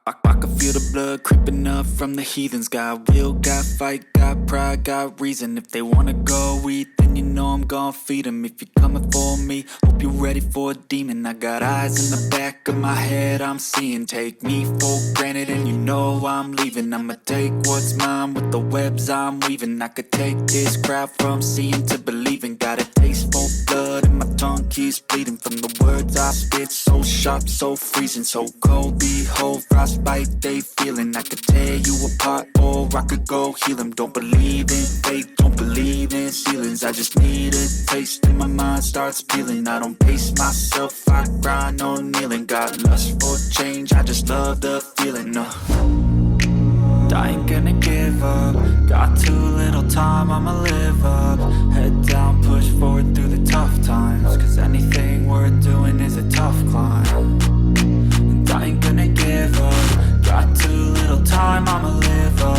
I can feel the blood creeping up from the heathens. Got will, got fight, got pride, got reason. If they wanna go eat, then you know I'm gon' feed them. If you're coming for me, hope you're ready for a demon. I got eyes in the back of my head, I'm seeing. Take me for granted and you know I'm leaving. I'ma take what's mine with the webs I'm weaving. I could take this crowd from seeing to believing. Got a taste for blood and my tongue keeps bleeding. From the words I spit, so sharp, so freezing, so cold. Behold, frostbite they feeling. I could tear you apart or I could go heal them. Don't believe in fate, don't believe in ceilings. I just need a taste and my mind starts peeling. I don't pace myself, I grind on kneeling. Got lust for change, I just love the feeling. I ain't gonna give up. Got too little time, I'ma live up. Head down, push forward through the tough times. Cause anything worth doing is a tough climb. And I ain't gonna give up. Got too little time, I'ma live up.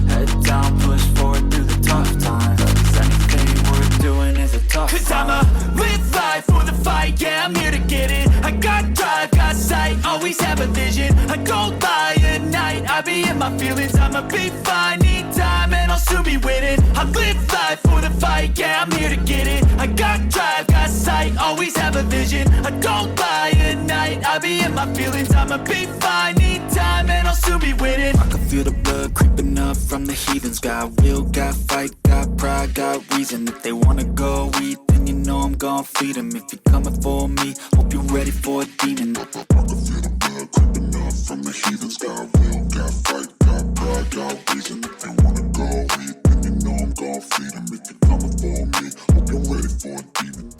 Head down, push forward through the tough times. Cause anything worth doing is a tough climb. Cause I'ma live life for the fight, yeah, I'm here to get it. I got drive, got sight, always have a vision. I go by at night, I be in my feelings. I'ma be fine, need time, and I'll soon be winning. I live life for the fight, yeah, I'm here to get it. I got drive, got sight, always have a vision. I go by at night, I be in my feelings. I'ma be fine, need time, and I'll soon be winning. I can feel the blood creeping up from the heathens. Got will, got fight, got pride, got reason. If they wanna go eat, then you know I'm gon' feed them. If you're coming for me, hope you're ready for a demon. I can feel the blood creeping up from the heathens. Got will, got fight, got pride, got reason. If they wanna go eat, then you know I'm gon' feed them. If you're coming for me, hope you're ready for a demon.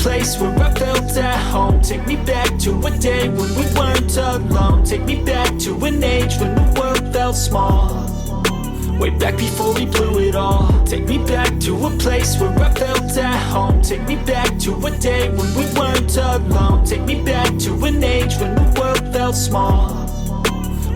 place where I felt at home. Take me back to a day when we weren't alone. Take me back to an age when the world felt small, way back before we blew it all. Take me back to a place where I felt at home. Take me back to a day when we weren't alone. Take me back to an age when the world felt small,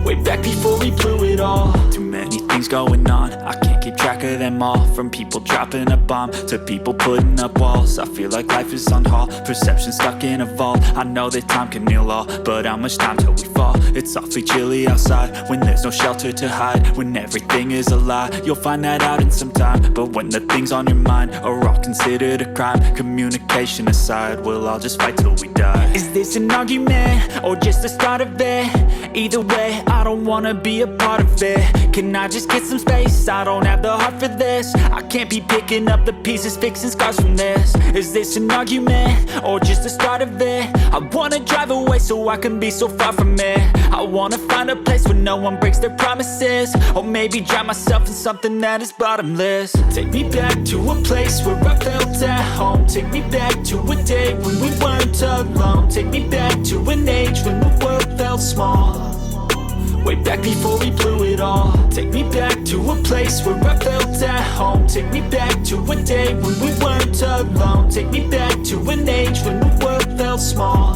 way back before we blew it all. Too many things going on, I can't keep track of them all. From people dropping a bomb to people putting up walls. I feel like life is on hold, perception stuck in a vault. I know that time can heal all, but how much time till we fall? It's awfully chilly outside when there's no shelter to hide. When everything is a lie, you'll find that out in some time. But when the things on your mind are all considered a crime, communication aside, we'll all just fight till we die. Is this an argument or just the start of it? Either way, I don't wanna be a part of it. Can I just get some space? I don't have the heart for this. I can't be picking up the pieces, fixing scars from this. Is this an argument or just the start of it? I wanna drive away so I can be so far from it. I wanna find a place where no one breaks their promises, or maybe drown myself in something that is bottomless. Take me back to a place where I felt at home. Take me back to a day when we weren't alone. Take me back to an age when the world felt small, way back before we blew it all. Take me back to a place where I felt at home. Take me back to a day when we weren't alone. Take me back to an age when the world felt small,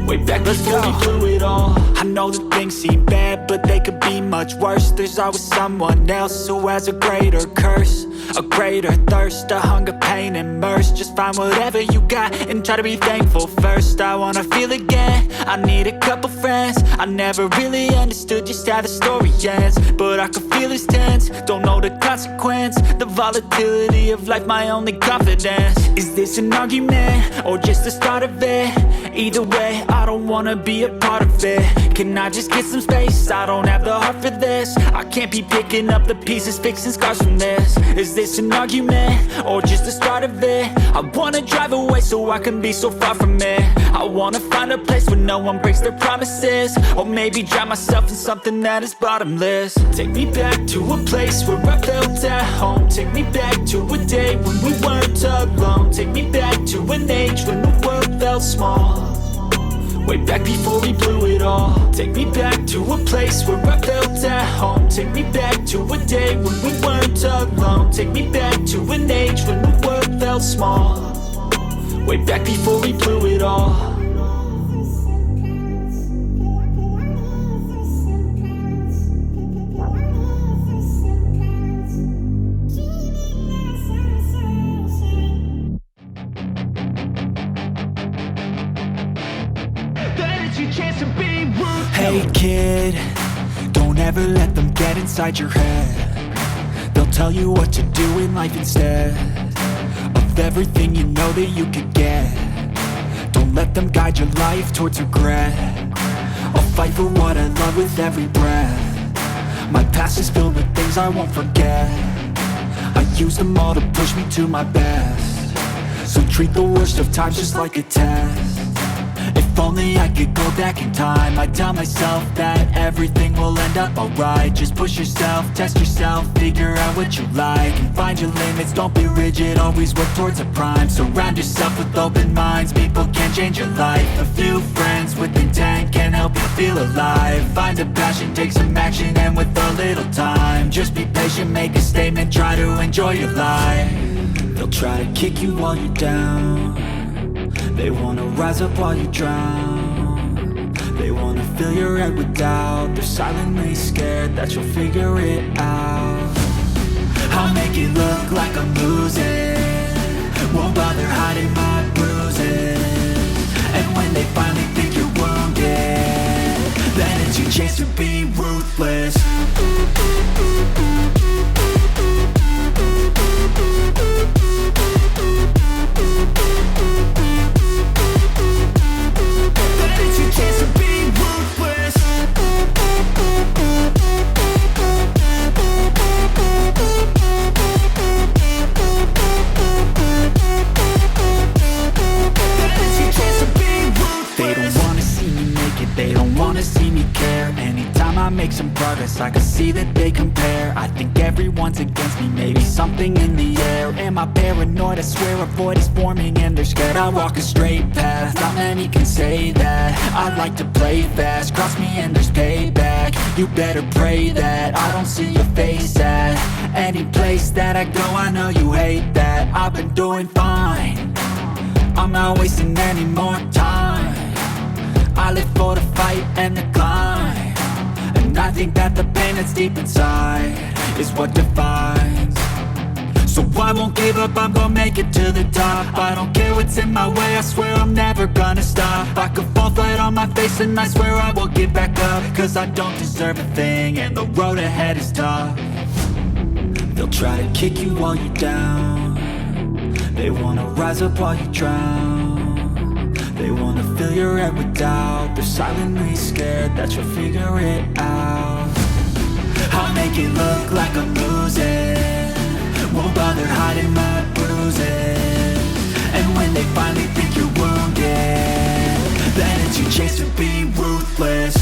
way back before we blew it all. I know that things seem bad, but they could be much worse. There's always someone else who has a greater curse, a greater thirst, a hunger, pain, and mercy. Just find whatever you got and try to be thankful first. I wanna feel again, I need a couple friends. I never really understood just how the story ends, but I can feel it's tense, don't know the consequence. The volatility of life, my only confidence. Is this an argument or just the start of it? Either way, I don't wanna be a part of it. Can I just get some space? I don't have the heart for this. I can't be picking up the pieces, fixing scars from this. Is this an argument or just the start of it? I wanna drive away so I can be so far from it. I wanna find a place where no one breaks their promises, or maybe drown myself in something that is bottomless. Take me back to a place where I felt at home. Take me back to a day when we weren't alone. Take me back to an age when the world felt small, way back before we blew it all. Take me back to a place where I felt at home. Take me back to a day when we weren't alone. Take me back to an age when the world felt small, way back before we blew it all. Hey kid, don't ever let them get inside your head. They'll tell you what to do in life instead of everything you know that you could get. Don't let them guide your life towards regret. I'll fight for what I love with every breath. My past is filled with things I won't forget. I use them all to push me to my best. So treat the worst of times just like a test. If only I could go back in time, I'd tell myself that everything will end up alright. Just push yourself, test yourself, figure out what you like, and find your limits, don't be rigid, always work towards a prime. Surround yourself with open minds, people can change your life. A few friends with intent can help you feel alive. Find a passion, take some action, and with a little time, just be patient, make a statement, try to enjoy your life. They'll try to kick you while you're down. They wanna rise up while you drown. They wanna fill your head with doubt. They're silently scared that you'll figure it out. I'll make it look like I'm losing, won't bother hiding my bruises. And when they finally think you're wounded, then it's your chance to be ruthless. They don't wanna see me care. Anytime I make some progress, I can see that they compare. I think everyone's against me, maybe something in the air. Am I paranoid? I swear a void is forming and they're scared. I walk a straight path, not many can say that. I like to play fast, cross me and there's payback. You better pray that I don't see your face at any place that I go. I know you hate that. I've been doing fine, I'm not wasting any more time. I live for the fight and the climb, and I think that the pain that's deep inside is what defines. So I won't give up, I'm gonna make it to the top. I don't care what's in my way, I swear I'm never gonna stop. I could fall flat on my face and I swear I will get back up, cause I don't deserve a thing and the road ahead is tough. They'll try to kick you while you're down, they wanna rise up while you drown. They wanna fill your head with doubt, they're silently scared that you'll figure it out. I'll make it look like I'm losing, won't bother hiding my bruises. And when they finally think you're wounded, then it's your chance to be ruthless.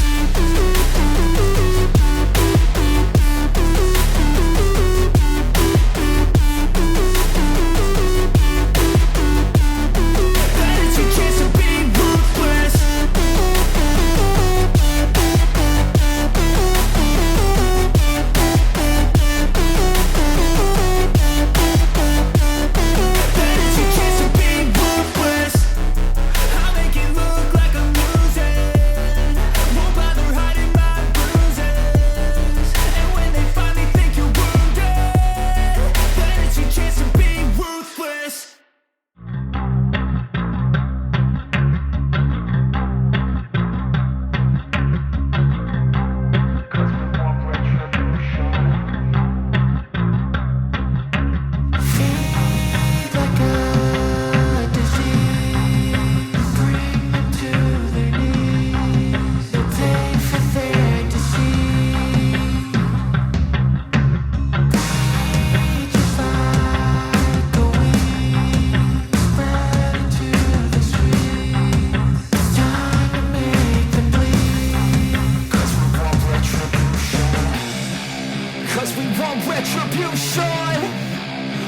Retribution.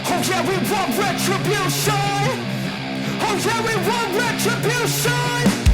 Oh yeah, we want retribution. Oh yeah, we want retribution.